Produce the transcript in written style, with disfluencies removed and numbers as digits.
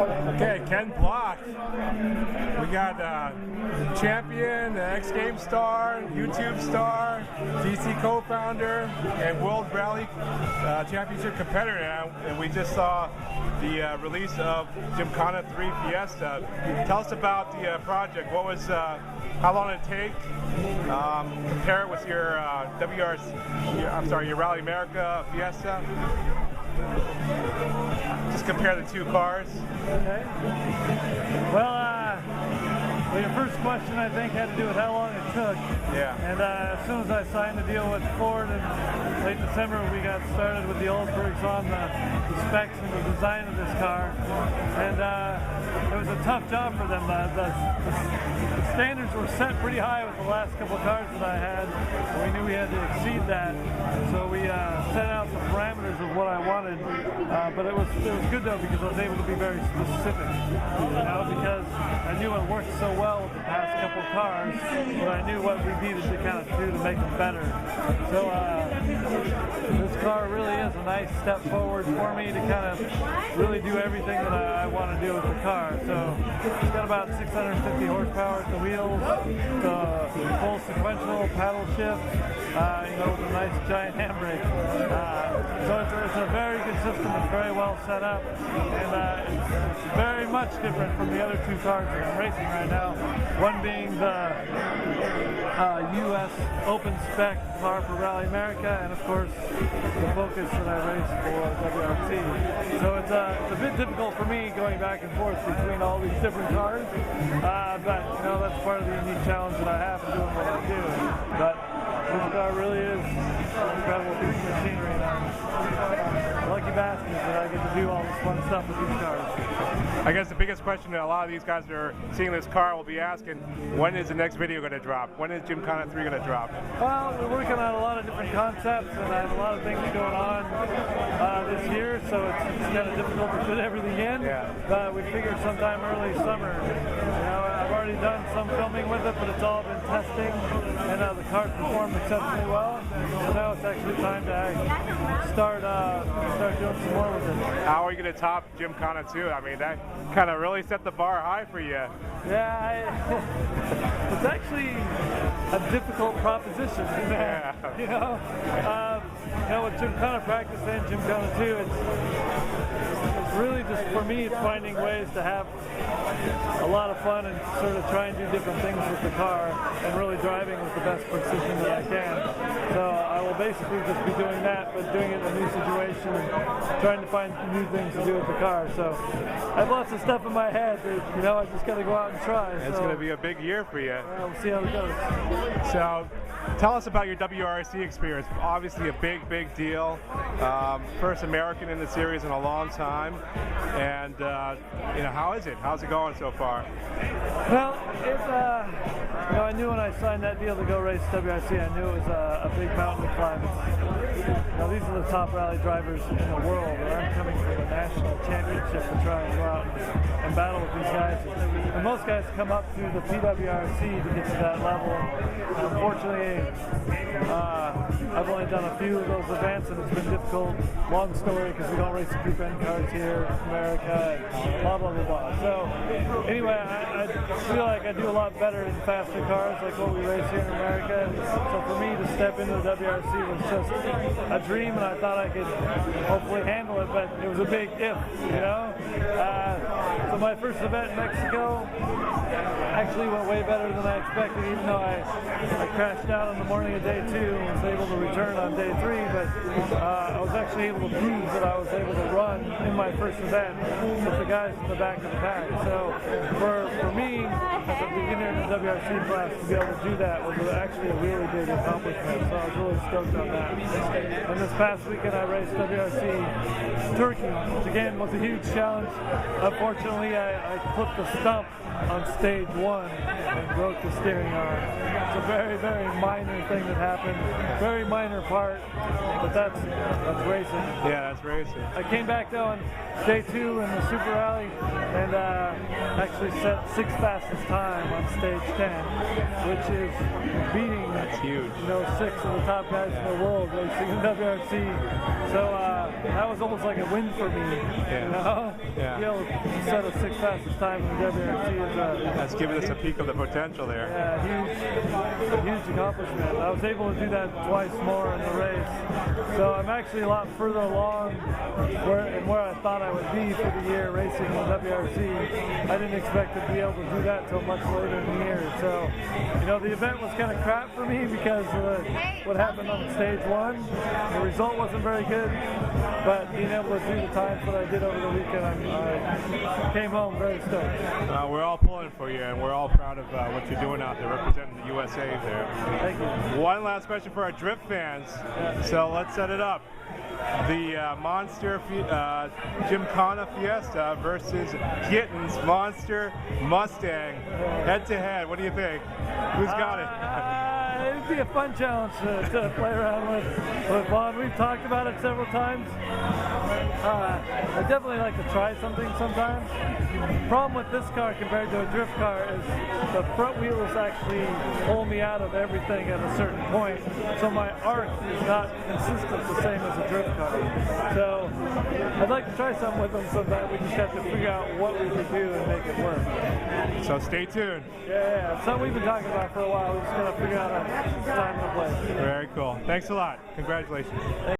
Okay, Ken Block. We got champion, XGames Star, YouTube star, DC co-founder, and World Rally Championship competitor. And we just saw the release of Gymkhana 3 Fiesta. Tell us about the project. What was, how long did it take? Compare it with your your Rally America Fiesta. Just compare the two cars. Okay. Well, your first question, I think, had to do with how long it took. Yeah. And as soon as I signed the deal with Ford in late December, we got started with the Oldsbergs on the specs and the design of this car. And it was a tough job for them. The standards were set pretty high with the last couple of cars that I had. We knew we had to exceed that. So we set out the parameters of what I wanted. But it was good, though, because I was able to be very specific. You know, because I knew it worked so well with the past couple of cars, but I knew what we needed to kind of do to make them better. So this car really is a nice step forward for me to kind of really do everything that I want to do with the car. So it's got about 650 horsepower at the wheels, the full sequential paddle shift, you know, with a nice giant handbrake. So it's a very good system. It's very well set up, and it's very much different from the other two cars that I'm racing right now. One being the U.S. open spec car for Rally America, and of course the Focus that I raced for WRC. So it's a bit difficult for me going back and forth between all these different cars, but you know, that's part of the unique challenge that I have in doing what I do. But this car really is an incredible piece of machinery, and I'm lucky bastard that I get to do all this fun stuff with these cars. I guess the biggest question that a lot of these guys that are seeing this car will be asking, when is the next video going to drop? When is Gymkhana 3 going to drop? Well, we're working on a lot of different concepts, and I have a lot of things going on this year, so it's kind of difficult to fit everything in. Yeah. But we figured sometime early summer. You know, I've already done some filming with it, but it's all been testing, and the car's performed exceptionally well. So now it's actually time to start doing some more with it. How are you going to top Gymkhana 2? I mean, that kind of really set the bar high for you. Yeah, it's actually a difficult proposition. Yeah. You know, with Gymkhana practice and Gymkhana 2, it's really just, for me, it's finding ways to have a lot of fun and sort of try and do different things with the car and really driving with the best precision that I can. So I will basically just be doing that, but doing it in a new situation and trying to find new things to do with the car. So I have lots of stuff in my head that, you know, I just got to go out and try. It's going to be a big year for you. We'll see how it goes. So tell us about your WRC experience. Obviously a big deal. First American in the series in a long time. And you know, how is it? How's it going so far? Well, it's you know, I knew when I signed that deal to go race WRC, I knew it was a big mountain to climb. You know, these are the top rally drivers in the world, and I'm coming for the national championship to try and go out and battle with these guys. And most guys come up through the PWRC to get to that level. Unfortunately, I've only done a few of those events, and it's been difficult. Long story, because we don't race the Group N cars here in America, and blah, blah, blah, blah. So anyway, I feel like I do a lot better in faster cars, like what we race here in America. So for me to step into the WRC was just a dream, and I thought I could hopefully handle it, but it was a big if, you know? So my first event in Mexico actually went way better than I expected, even though I crashed out on the morning of day 2 and was able to return on day 3, but I was actually able to prove that I was able to run in my first event with the guys in the back of the pack. So for me, as a beginner in the WRC class, to be able to do that was actually a really big accomplishment, so I was really stoked on that. And this past weekend I raced WRC Turkey, which again was a huge challenge. Unfortunately, I put the stump on stage 1 and broke the steering arm. It's a very minor thing that happened, very minor part, but that's racing. Yeah, that's racing. I came back though on day 2 in the Super Rally and actually set 6th fastest time on stage 10, which is beating, that's huge. You know, 6 of the top guys in the world racing in WRC. So that was almost like a win for me. Yeah. You know? Yeah. Be able to set a 6th fastest time in the WRC is That's giving us a peek of the potential there. yeah, huge accomplishment. I was able to do that twice more in the race. So I'm actually a lot further along where I thought I would be for the year racing in the WRC. I didn't expect to be able to do that till much later in the year. So, you know, the event was kind of crap for me because of what happened on stage 1. The result wasn't very good, but being able to do the times that I did over the weekend, I came home very stoked. We're all pulling for you, and we're all proud of what you're doing out there, representing the USA there. Thank you. One last question for our drift fans. Yeah. So let's set it up. The Monster Gymkhana Fiesta versus Gittin's Monster Mustang. Head to head, what do you think? Who's got it? It'd be a fun challenge to play around with Vaughn. We've talked about it several times. I definitely like to try something sometimes. The problem with this car compared to a drift car is the front wheels actually pull me out of everything at a certain point. So my arc is not consistent the same as a drift car. So I'd like to try something with them sometime. We just have to figure out what we could do and make it work. So stay tuned. Yeah, it's something we've been talking about for a while. We're just going to figure out a time and a place. Very cool. Thanks a lot. Congratulations.